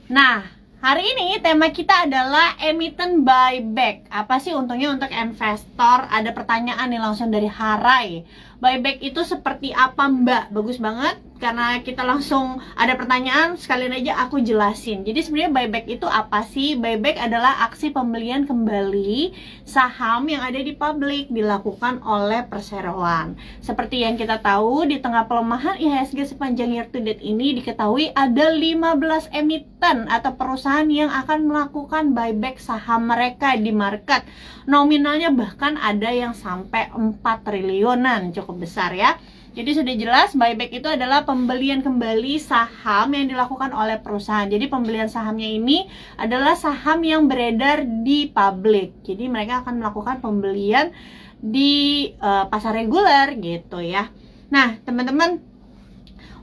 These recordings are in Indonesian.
Nah, hari ini tema kita adalah emiten buyback. Apa sih untungnya untuk investor? Ada pertanyaan nih langsung dari Harai. Buyback itu seperti apa, Mbak? Bagus banget karena kita langsung ada pertanyaan, sekalian aja aku jelasin. Jadi sebenarnya buyback itu apa sih? Buyback adalah aksi pembelian kembali saham yang ada di publik dilakukan oleh perseroan. Seperti yang kita tahu, di tengah pelemahan IHSG sepanjang year to date ini diketahui ada 15 emiten atau perusahaan yang akan melakukan buyback saham mereka di market. Nominalnya bahkan ada yang sampai 4 triliunan, cukup besar ya. Jadi sudah jelas buyback itu adalah pembelian kembali saham yang dilakukan oleh perusahaan. Jadi pembelian sahamnya ini adalah saham yang beredar di publik. Jadi mereka akan melakukan pembelian di pasar reguler gitu ya. Nah, teman-teman,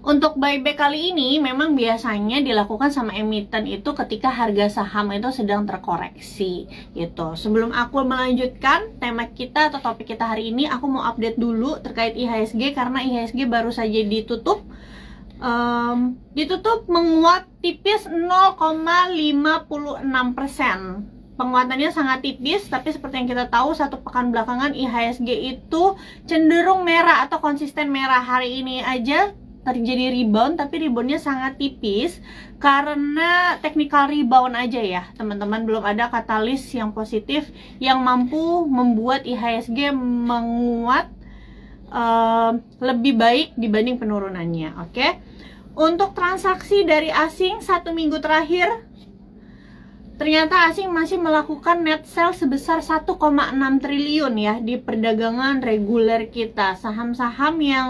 untuk buyback kali ini memang biasanya dilakukan sama emiten itu ketika harga saham itu sedang terkoreksi gitu. Sebelum aku melanjutkan tema kita atau topik kita hari ini, aku mau update dulu terkait IHSG karena IHSG baru saja ditutup menguat tipis 0,56%. Penguatannya sangat tipis, tapi seperti yang kita tahu satu pekan belakangan IHSG itu cenderung merah atau konsisten merah. Hari ini aja terjadi rebound, tapi reboundnya sangat tipis karena technical rebound aja ya teman-teman. Belum ada katalis yang positif yang mampu membuat IHSG menguat lebih baik dibanding penurunannya. Oke. Untuk transaksi dari asing 1 minggu terakhir, ternyata asing masih melakukan net sell sebesar 1,6 triliun ya di perdagangan reguler kita. Saham-saham yang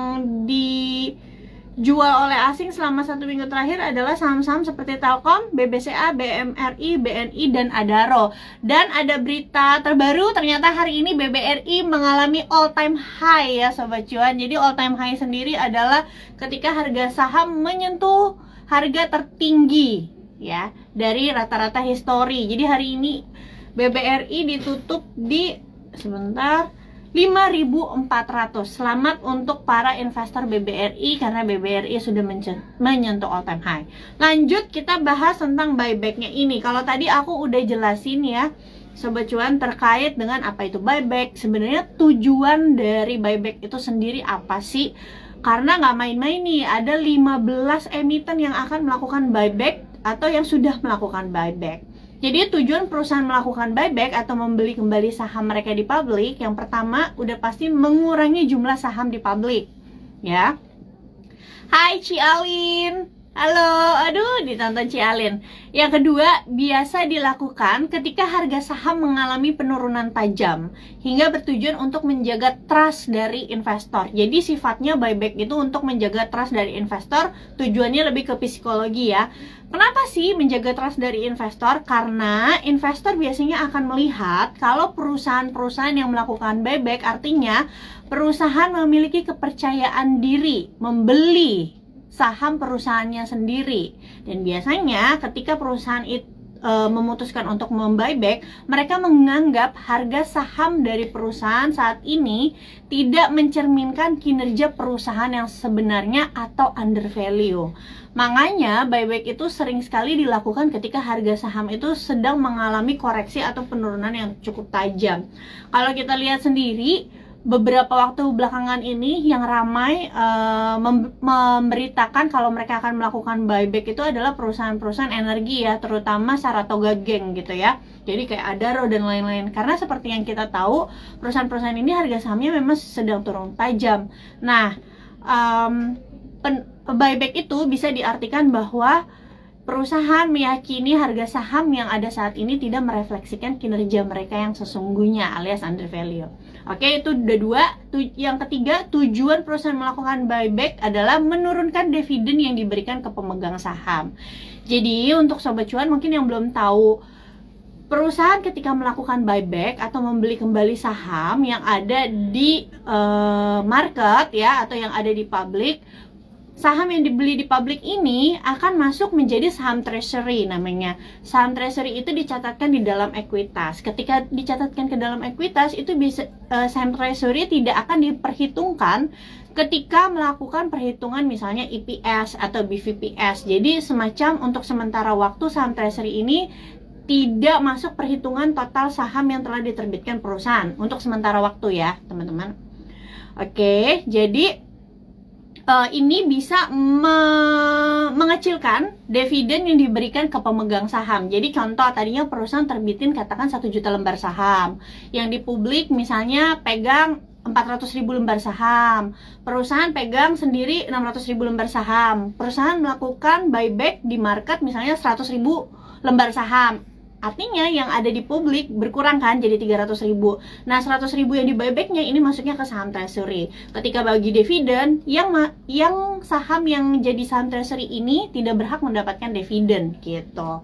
dijual oleh asing selama 1 minggu terakhir adalah saham-saham seperti Telkom, BBCA, BMRI, BNI, dan Adaro. Dan ada berita terbaru, ternyata hari ini BBRI mengalami all time high ya Sobat Cuan. Jadi all time high sendiri adalah ketika harga saham menyentuh harga tertinggi ya dari rata-rata histori. Jadi hari ini BBRI ditutup di 5.400. Selamat untuk para investor BBRI karena BBRI sudah menyentuh all time high. Lanjut kita bahas tentang buybacknya ini. Kalau tadi aku udah jelasin ya Sobat Cuan terkait dengan apa itu buyback. Sebenarnya tujuan dari buyback itu sendiri apa sih? Karena nggak main-main nih, ada 15 emiten yang akan melakukan buyback atau yang sudah melakukan buyback. Jadi tujuan perusahaan melakukan buyback atau membeli kembali saham mereka di publik, yang pertama udah pasti mengurangi jumlah saham di publik ya. Hai Cialin, halo, aduh ditonton Cialin. Yang kedua, biasa dilakukan ketika harga saham mengalami penurunan tajam hingga bertujuan untuk menjaga trust dari investor. Jadi sifatnya buyback itu untuk menjaga trust dari investor, tujuannya lebih ke psikologi ya. Kenapa sih menjaga trust dari investor? Karena investor biasanya akan melihat kalau perusahaan-perusahaan yang melakukan buyback artinya perusahaan memiliki kepercayaan diri membeli saham perusahaannya sendiri. Dan biasanya ketika perusahaan itu memutuskan untuk membuyback, mereka menganggap harga saham dari perusahaan saat ini tidak mencerminkan kinerja perusahaan yang sebenarnya atau under value. Makanya buyback itu sering sekali dilakukan ketika harga saham itu sedang mengalami koreksi atau penurunan yang cukup tajam. Kalau kita lihat sendiri, beberapa waktu belakangan ini yang ramai memberitakan kalau mereka akan melakukan buyback itu adalah perusahaan-perusahaan energi ya, terutama Saratoga Gang gitu ya. Jadi kayak Adaro dan lain-lain. Karena seperti yang kita tahu, perusahaan-perusahaan ini harga sahamnya memang sedang turun tajam. Nah, buyback itu bisa diartikan bahwa perusahaan meyakini harga saham yang ada saat ini tidak merefleksikan kinerja mereka yang sesungguhnya alias under value. Oke, itu udah dua. Yang ketiga, tujuan perusahaan melakukan buyback adalah menurunkan dividen yang diberikan ke pemegang saham. Jadi untuk Sobat Cuan mungkin yang belum tahu, perusahaan ketika melakukan buyback atau membeli kembali saham yang ada di market ya atau yang ada di publik, saham yang dibeli di publik ini akan masuk menjadi saham treasury namanya. Saham treasury itu dicatatkan di dalam ekuitas. Ketika dicatatkan ke dalam ekuitas, itu bisa saham treasury tidak akan diperhitungkan ketika melakukan perhitungan misalnya EPS atau BVPS. Jadi semacam untuk sementara waktu saham treasury ini tidak masuk perhitungan total saham yang telah diterbitkan perusahaan untuk sementara waktu ya teman-teman. Oke, jadi ini bisa mengecilkan dividen yang diberikan ke pemegang saham. Jadi contoh tadinya perusahaan terbitin katakan 1 juta lembar saham, yang di publik misalnya pegang 400.000 lembar saham, perusahaan pegang sendiri 600.000 lembar saham, perusahaan melakukan buyback di market misalnya 100.000 lembar saham. Artinya yang ada di publik berkurang kan jadi 300.000. Nah 100.000 yang di buybacknya ini masuknya ke saham treasury. Ketika bagi dividen, yang saham yang jadi saham treasury ini tidak berhak mendapatkan dividen gitu.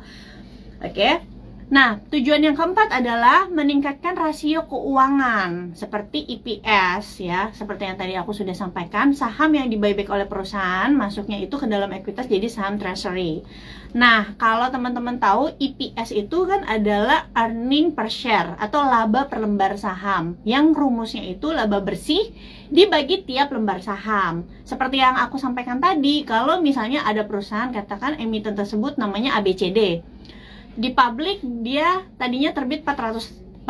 Oke. Nah, tujuan yang keempat adalah meningkatkan rasio keuangan seperti EPS ya, seperti yang tadi aku sudah sampaikan, saham yang di buyback oleh perusahaan masuknya itu ke dalam ekuitas jadi saham treasury. Nah, kalau teman-teman tahu EPS itu kan adalah earning per share atau laba per lembar saham, yang rumusnya itu laba bersih dibagi tiap lembar saham. Seperti yang aku sampaikan tadi, kalau misalnya ada perusahaan katakan emiten tersebut namanya ABCD. Di publik dia tadinya terbit 400.000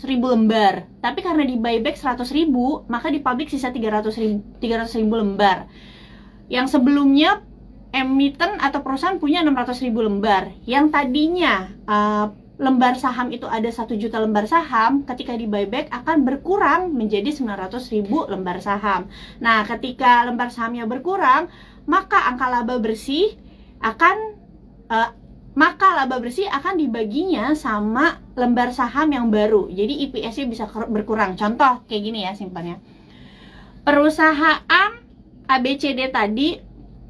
lembar, tapi karena di buyback 100.000, maka di publik sisa 300.000 lembar. Yang sebelumnya emiten atau perusahaan punya 600.000 lembar, yang tadinya lembar saham itu ada 1 juta lembar saham, ketika di buyback akan berkurang menjadi 900.000 lembar saham. Nah, ketika lembar sahamnya berkurang, maka angka laba bersih akan dibaginya sama lembar saham yang baru. Jadi EPS-nya bisa berkurang. Contoh kayak gini ya simpannya. Perusahaan ABCD tadi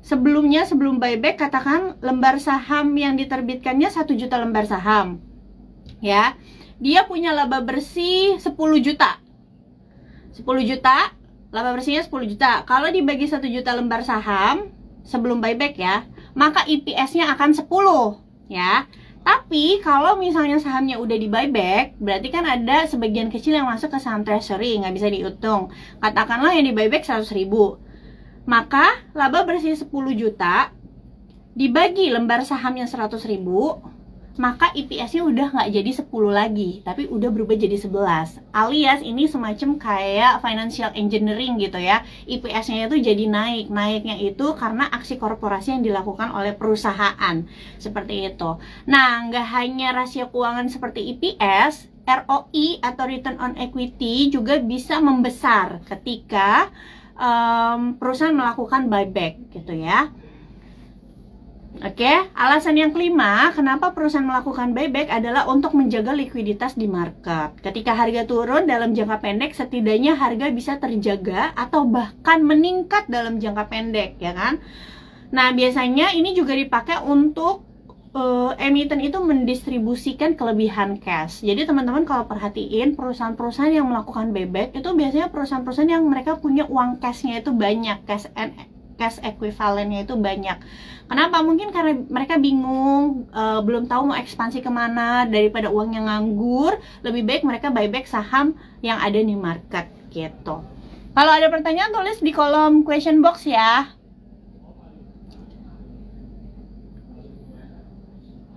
sebelum buyback katakan lembar saham yang diterbitkannya 1 juta lembar saham. Ya. Dia punya laba bersih 10 juta. 10 juta, laba bersihnya 10 juta. Kalau dibagi 1 juta lembar saham sebelum buyback ya, maka EPS-nya akan 10 ya. Tapi kalau misalnya sahamnya udah di buyback, berarti kan ada sebagian kecil yang masuk ke saham treasury, nggak bisa dihitung. Katakanlah yang di buyback 100.000. Maka laba bersih 10 juta dibagi lembar saham yang 100.000, maka EPS-nya udah nggak jadi 10 lagi, tapi udah berubah jadi 11. Alias ini semacam kayak financial engineering gitu ya. EPS-nya itu jadi naik. Naiknya itu karena aksi korporasi yang dilakukan oleh perusahaan. Seperti itu. Nah, nggak hanya rasio keuangan seperti EPS, ROI atau return on equity juga bisa membesar ketika perusahaan melakukan buyback gitu ya. Oke, alasan yang kelima, kenapa perusahaan melakukan buyback adalah untuk menjaga likuiditas di market. Ketika harga turun dalam jangka pendek, setidaknya harga bisa terjaga atau bahkan meningkat dalam jangka pendek, ya kan? Nah, biasanya ini juga dipakai untuk emiten itu mendistribusikan kelebihan cash. Jadi teman-teman kalau perhatiin perusahaan-perusahaan yang melakukan buyback itu biasanya perusahaan-perusahaan yang mereka punya uang cashnya itu banyak, cash equivalentnya itu banyak. Kenapa? Mungkin karena mereka bingung, belum tahu mau ekspansi kemana, daripada uangnya nganggur, lebih baik mereka buyback saham yang ada di market gitu. Kalau ada pertanyaan tulis di kolom question box ya.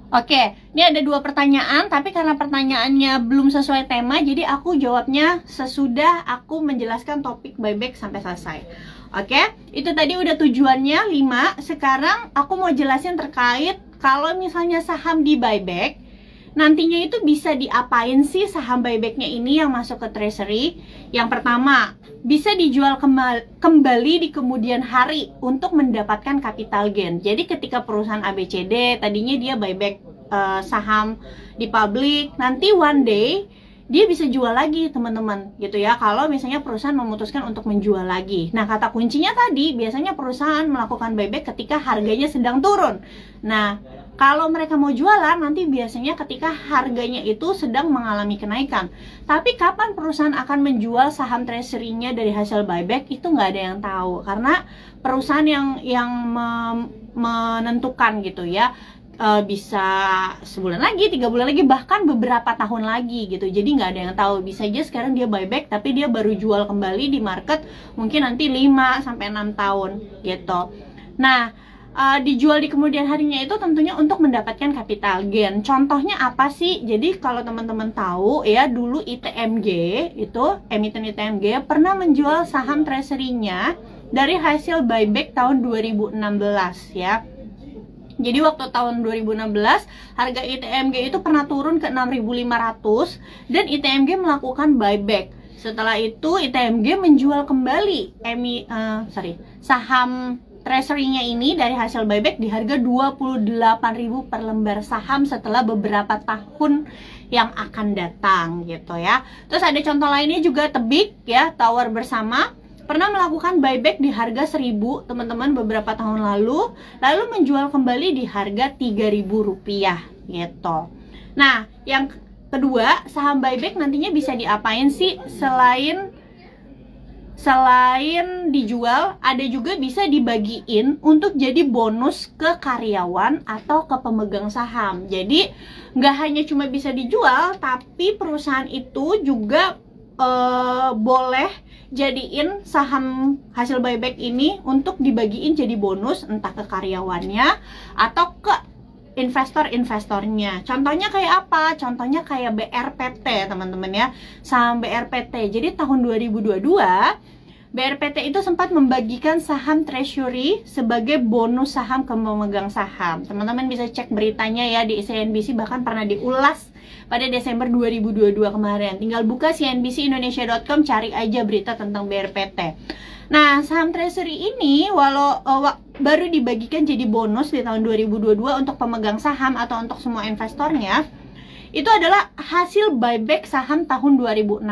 Oke, ini ada 2 pertanyaan, tapi karena pertanyaannya belum sesuai tema, jadi aku jawabnya sesudah aku menjelaskan topik buyback sampai selesai. Oke, itu tadi udah tujuannya 5. Sekarang aku mau jelasin terkait kalau misalnya saham di buyback, nantinya itu bisa diapain sih saham buybacknya ini yang masuk ke treasury? Yang pertama, bisa dijual kembali di kemudian hari untuk mendapatkan capital gain. Jadi ketika perusahaan ABCD tadinya dia buyback saham di publik, nanti one day dia bisa jual lagi teman-teman gitu ya, kalau misalnya perusahaan memutuskan untuk menjual lagi. Nah, kata kuncinya tadi biasanya perusahaan melakukan buyback ketika harganya sedang turun. Nah, kalau mereka mau jualan nanti biasanya ketika harganya itu sedang mengalami kenaikan. Tapi kapan perusahaan akan menjual saham treasury-nya dari hasil buyback itu nggak ada yang tahu, karena perusahaan yang menentukan gitu ya. Bisa sebulan lagi, 3 bulan lagi, bahkan beberapa tahun lagi gitu. Jadi nggak ada yang tahu. Bisa aja sekarang dia buyback tapi dia baru jual kembali di market mungkin nanti 5-6 tahun gitu. Nah, dijual di kemudian harinya itu tentunya untuk mendapatkan capital gain. Contohnya apa sih? Jadi kalau teman-teman tahu ya, dulu ITMG itu, emiten ITMG pernah menjual saham treasury-nya dari hasil buyback tahun 2016 ya. Jadi waktu tahun 2016 harga ITMG itu pernah turun ke 6.500 dan ITMG melakukan buyback. Setelah itu ITMG menjual kembali saham treasury-nya ini dari hasil buyback di harga 28.000 per lembar saham setelah beberapa tahun yang akan datang gitu ya. Terus ada contoh lainnya juga Tebik ya, Tower Bersama pernah melakukan buyback di harga 1.000 teman-teman beberapa tahun lalu menjual kembali di harga 3.000 rupiah gitu. Nah, yang kedua, saham buyback nantinya bisa diapain sih? Selain dijual, ada juga bisa dibagiin untuk jadi bonus ke karyawan atau ke pemegang saham. Jadi nggak hanya cuma bisa dijual, tapi perusahaan itu juga boleh jadiin saham hasil buyback ini untuk dibagiin jadi bonus entah ke karyawannya atau ke investor-investornya. Contohnya kayak apa? Contohnya kayak BRPT teman-teman ya, saham BRPT. Jadi tahun 2022 BRPT itu sempat membagikan saham treasury sebagai bonus saham ke pemegang saham. Teman-teman bisa cek beritanya ya di CNBC, bahkan pernah diulas pada Desember 2022 kemarin. Tinggal buka cnbcindonesia.com, cari aja berita tentang BRPT. Nah, saham treasury ini walau baru dibagikan jadi bonus di tahun 2022 untuk pemegang saham atau untuk semua investornya, itu adalah hasil buyback saham tahun 2016.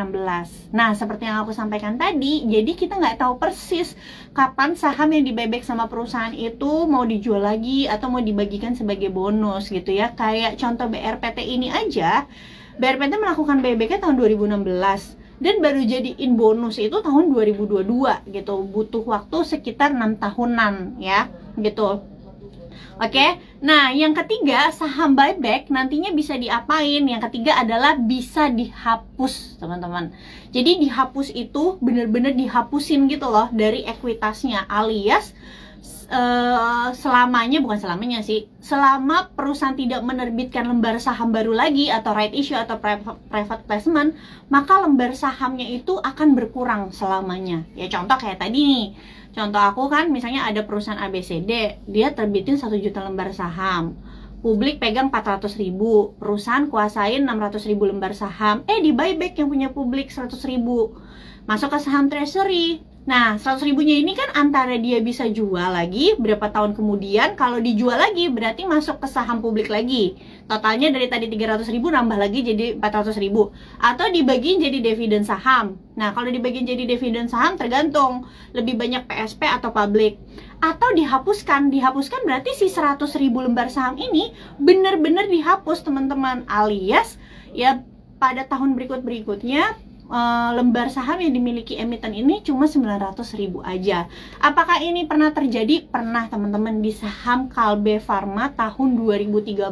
Nah, seperti yang aku sampaikan tadi, jadi kita nggak tahu persis kapan saham yang di buyback sama perusahaan itu mau dijual lagi atau mau dibagikan sebagai bonus gitu ya. Kayak contoh BRPT ini aja, BRPT melakukan buybacknya tahun 2016 dan baru jadiin bonus itu tahun 2022 gitu. Butuh waktu sekitar 6 tahunan ya gitu. Oke, nah yang ketiga, saham buyback nantinya bisa diapain? Yang ketiga adalah bisa dihapus teman-teman. Jadi dihapus itu bener-bener dihapusin gitu loh dari ekuitasnya, alias bukan selamanya sih, selama perusahaan tidak menerbitkan lembar saham baru lagi atau right issue atau private placement, maka lembar sahamnya itu akan berkurang selamanya. Ya contoh kayak tadi nih, contoh aku kan misalnya ada perusahaan ABCD, dia terbitin 1 juta lembar saham, publik pegang 400.000, perusahaan kuasain 600.000 lembar saham, di buyback yang punya publik 100.000, masuk ke saham treasury. Nah, 100.000-nya ini kan antara dia bisa jual lagi berapa tahun kemudian, kalau dijual lagi berarti masuk ke saham publik lagi. Totalnya dari tadi 300.000 nambah lagi jadi 400.000. Atau dibagiin jadi dividen saham. Nah, kalau dibagiin jadi dividen saham tergantung lebih banyak PSP atau publik. Atau dihapuskan berarti si 100.000 lembar saham ini benar-benar dihapus teman-teman, alias ya pada tahun berikutnya lembar saham yang dimiliki emiten ini cuma 900.000 aja. Apakah ini pernah terjadi? Pernah teman-teman, di saham Kalbe Farma tahun 2013.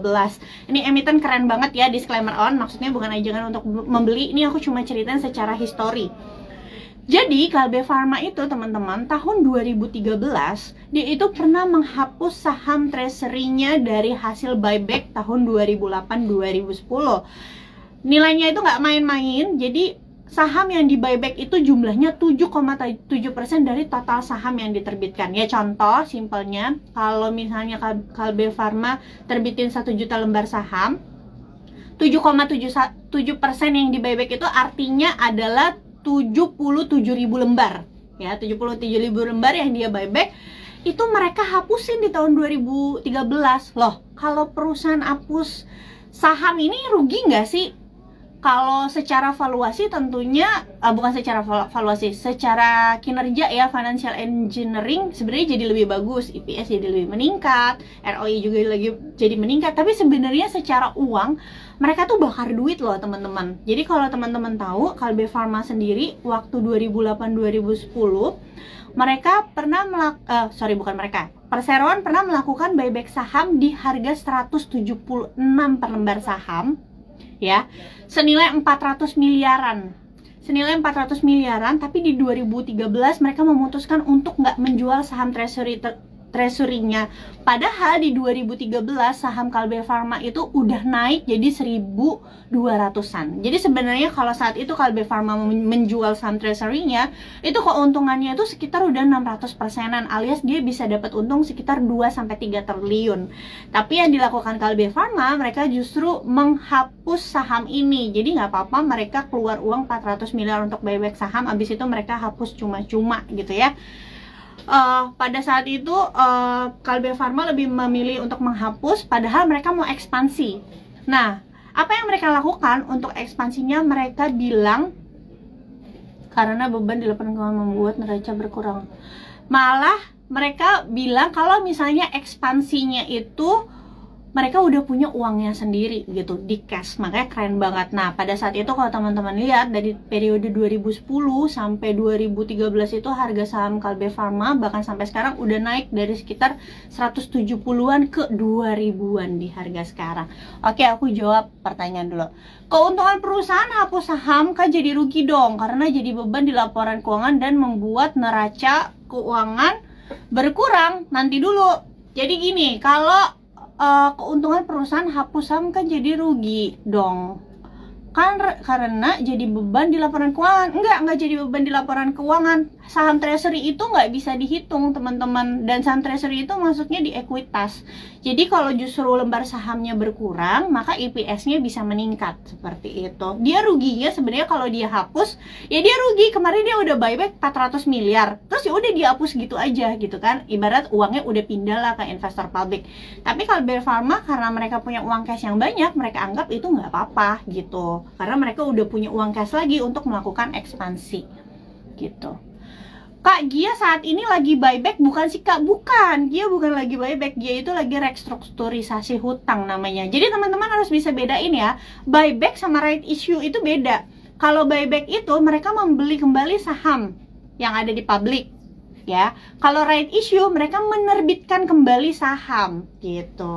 Ini emiten keren banget ya, disclaimer on, maksudnya bukan ajangan untuk membeli, ini aku cuma ceritain secara histori. Jadi Kalbe Farma itu teman-teman tahun 2013 dia itu pernah menghapus saham treasury-nya dari hasil buyback tahun 2008-2010. Nilainya itu nggak main-main, jadi saham yang di buyback itu jumlahnya 7,7% dari total saham yang diterbitkan. Ya contoh simpelnya, kalau misalnya Kalbe Farma terbitin 1 juta lembar saham, 7,7% yang di buyback itu artinya adalah 77.000 lembar. Ya, 77.000 lembar yang dia buyback itu mereka hapusin di tahun 2013. Loh, kalau perusahaan hapus saham ini rugi nggak sih? Kalau secara valuasi tentunya bukan secara valuasi, secara kinerja ya, financial engineering sebenarnya jadi lebih bagus, EPS jadi lebih meningkat, ROI juga lagi jadi meningkat. Tapi sebenarnya secara uang mereka tuh bakar duit loh teman-teman. Jadi kalau teman-teman tahu, Kalbe Pharma sendiri waktu 2008-2010 mereka pernah Perseroan pernah melakukan buyback saham di harga 176 per lembar saham ya, senilai 400 miliaran. Tapi di 2013 mereka memutuskan untuk nggak menjual saham treasury-nya. Padahal di 2013 saham Kalbe Pharma itu udah naik jadi 1.200-an. Jadi sebenarnya kalau saat itu Kalbe Pharma menjual saham treasury-nya, itu keuntungannya itu sekitar udah 600%-an, alias dia bisa dapat untung sekitar 2-3 triliun. Tapi yang dilakukan Kalbe Pharma, mereka justru menghapus saham ini. Jadi nggak apa-apa mereka keluar uang 400 miliar untuk buyback saham, abis itu mereka hapus cuma-cuma gitu ya. Pada saat itu Kalbe Pharma lebih memilih untuk menghapus, padahal mereka mau ekspansi. Nah, apa yang mereka lakukan untuk ekspansinya? Mereka bilang karena beban di lapangan keuangan membuat neraca berkurang. Malah mereka bilang kalau misalnya ekspansinya itu mereka udah punya uangnya sendiri gitu, di cash, makanya keren banget. Nah, pada saat itu kalau teman-teman lihat dari periode 2010 sampai 2013 itu harga saham Kalbe Pharma bahkan sampai sekarang udah naik dari sekitar 170-an ke 2000-an di harga sekarang. Oke, aku jawab pertanyaan dulu. Keuntungan perusahaan hapus saham kan jadi rugi dong, karena jadi beban di laporan keuangan dan membuat neraca keuangan berkurang. Nanti dulu. Jadi gini, kalau keuntungan perusahaan hapus saham kan jadi rugi dong, kan karena jadi beban di laporan keuangan. Enggak jadi beban di laporan keuangan. Saham treasury itu nggak bisa dihitung teman-teman, dan saham treasury itu masuknya di ekuitas. Jadi kalau justru lembar sahamnya berkurang, maka EPS-nya bisa meningkat seperti itu. Dia ruginya sebenarnya kalau dia hapus, ya dia rugi. Kemarin dia udah buyback 400 miliar, terus ya udah dihapus gitu aja gitu kan. Ibarat uangnya udah pindah lah ke investor publik. Tapi kalau Kalbe Pharma karena mereka punya uang cash yang banyak, mereka anggap itu nggak apa-apa gitu, karena mereka udah punya uang cash lagi untuk melakukan ekspansi gitu. Kak, Gia saat ini lagi buyback bukan sih Kak? Bukan, Gia bukan lagi buyback, Gia itu lagi restrukturisasi hutang namanya. Jadi teman-teman harus bisa bedain ya, buyback sama right issue itu beda. Kalau buyback itu mereka membeli kembali saham yang ada di publik ya. Kalau right issue mereka menerbitkan kembali saham gitu.